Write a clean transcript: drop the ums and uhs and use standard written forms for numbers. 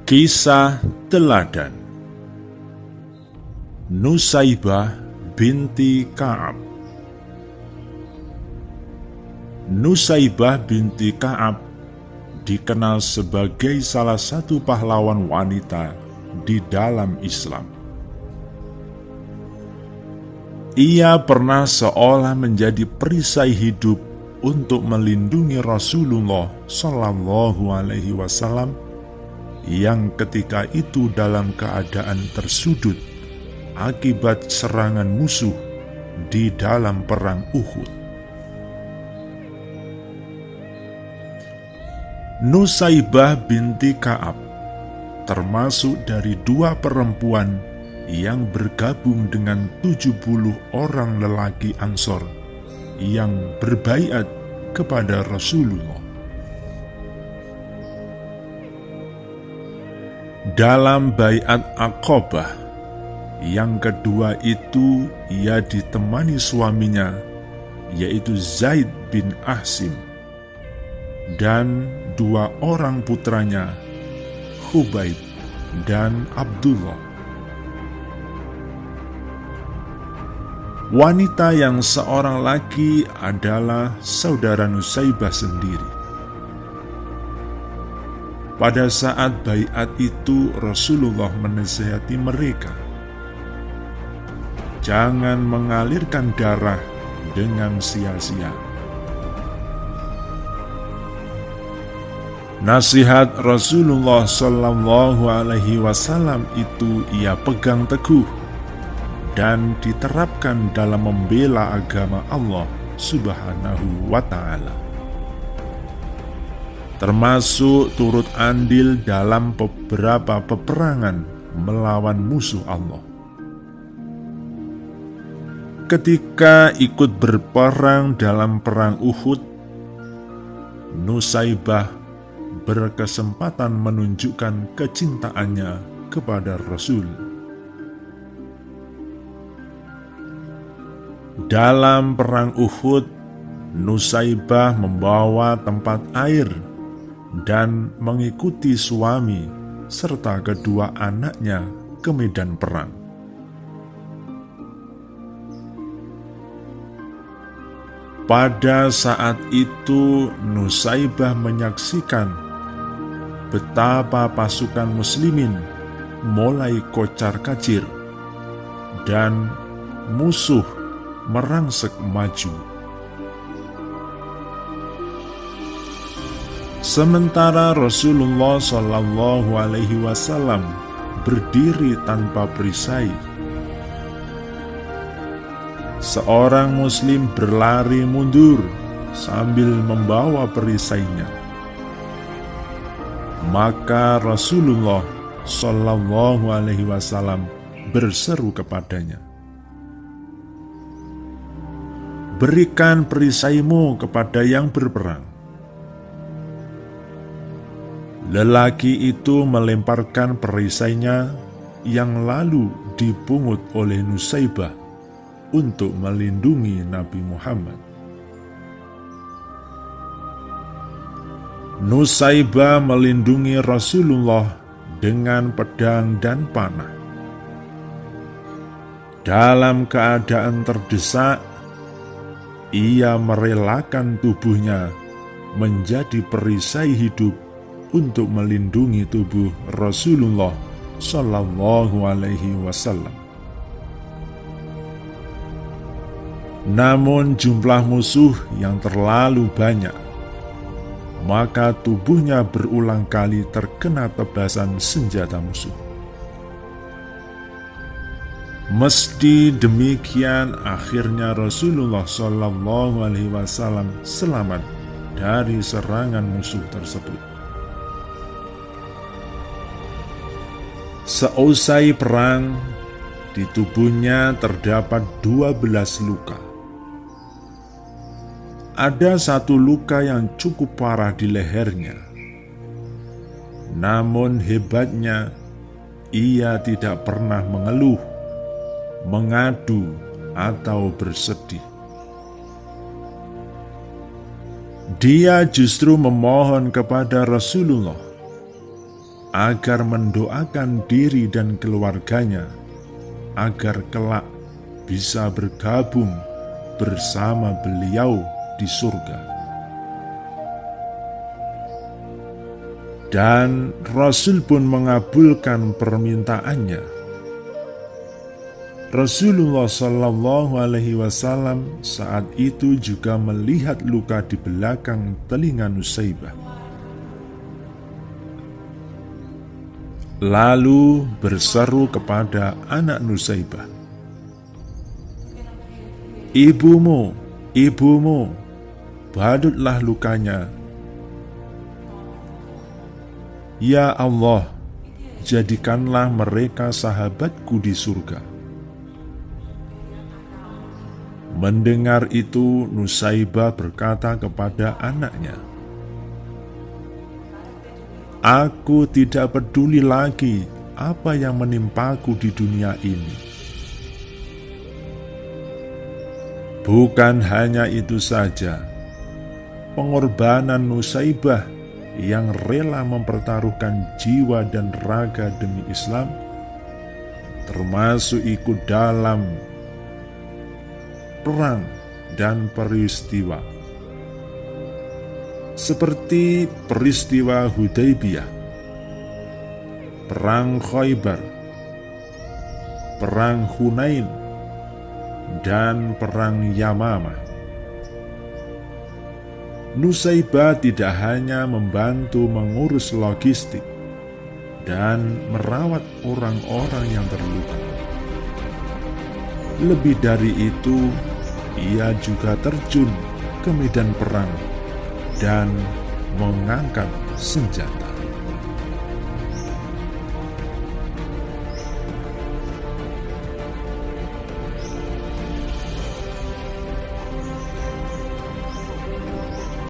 Kisah teladan Nusaybah binti Ka'ab. Nusaybah binti Ka'ab dikenal sebagai salah satu pahlawan wanita di dalam Islam. Ia pernah seolah menjadi perisai hidup untuk melindungi Rasulullah Shallallahu Alaihi Wasallam yang ketika itu dalam keadaan tersudut akibat serangan musuh di dalam perang Uhud. Nusaybah binti Ka'ab termasuk dari dua perempuan yang bergabung dengan 70 orang lelaki Ansor yang berbaiat kepada Rasulullah. Dalam baiat Aqabah yang kedua itu, ia ditemani suaminya, yaitu Zaid bin Ahsim, dan dua orang putranya, Khubayb dan Abdullah. Wanita yang seorang lagi adalah saudara Nusaybah sendiri. Pada saat baiat itu, Rasulullah menasihati mereka, jangan mengalirkan darah dengan sia-sia. Nasihat Rasulullah Shallallahu Alaihi Wasallam itu ia pegang teguh dan diterapkan dalam membela agama Allah Subhanahu wa Ta'ala, termasuk turut andil dalam beberapa peperangan melawan musuh Allah. Ketika ikut berperang dalam perang Uhud, Nusaybah berkesempatan menunjukkan kecintaannya kepada Rasul. Dalam perang Uhud, Nusaybah membawa tempat air dan mengikuti suami serta kedua anaknya ke medan perang. Pada saat itu, Nusaybah menyaksikan betapa pasukan muslimin mulai kocar-kacir dan musuh merangsek maju. Sementara Rasulullah Shallallahu Alaihi Wasallam berdiri tanpa perisai. Seorang muslim berlari mundur sambil membawa perisainya. Maka Rasulullah Shallallahu Alaihi Wasallam berseru kepadanya, berikan perisaimu kepada yang berperang. Lelaki itu melemparkan perisainya yang lalu dipungut oleh Nusaybah untuk melindungi Nabi Muhammad. Nusaybah melindungi Rasulullah dengan pedang dan panah. Dalam keadaan terdesak, ia merelakan tubuhnya menjadi perisai hidup untuk melindungi tubuh Rasulullah Shallallahu Alaihi Wasallam. Namun jumlah musuh yang terlalu banyak, maka tubuhnya berulang kali terkena tebasan senjata musuh. Meski demikian, akhirnya Rasulullah Shallallahu Alaihi Wasallam selamat dari serangan musuh tersebut. Seusai perang, di tubuhnya terdapat 12 luka. Ada satu luka yang cukup parah di lehernya. Namun hebatnya, ia tidak pernah mengeluh, mengadu, atau bersedih. Dia justru memohon kepada Rasulullah agar mendoakan diri dan keluarganya agar kelak bisa bergabung bersama beliau di surga. Dan Rasul pun mengabulkan permintaannya. Rasulullah Shallallahu Alaihi Wasallam saat itu juga melihat luka di belakang telinga Nusaibah. Lalu berseru kepada anak Nusaibah, "Ibumu, ibumu, badutlah lukanya. Ya Allah, jadikanlah mereka sahabatku di surga." Mendengar itu, Nusaibah berkata kepada anaknya, "Aku tidak peduli lagi apa yang menimpaku di dunia ini. Bukan hanya itu saja, pengorbanan Nusaibah yang rela mempertaruhkan jiwa dan raga demi Islam, termasuk ikut dalam perang dan peristiwa seperti peristiwa Hudaybiyah, perang Khaybar, perang Hunain, dan perang Yamamah. Nusaibah tidak hanya membantu mengurus logistik dan merawat orang-orang yang terluka. Lebih dari itu, ia juga terjun ke medan perang dan mengangkat senjata.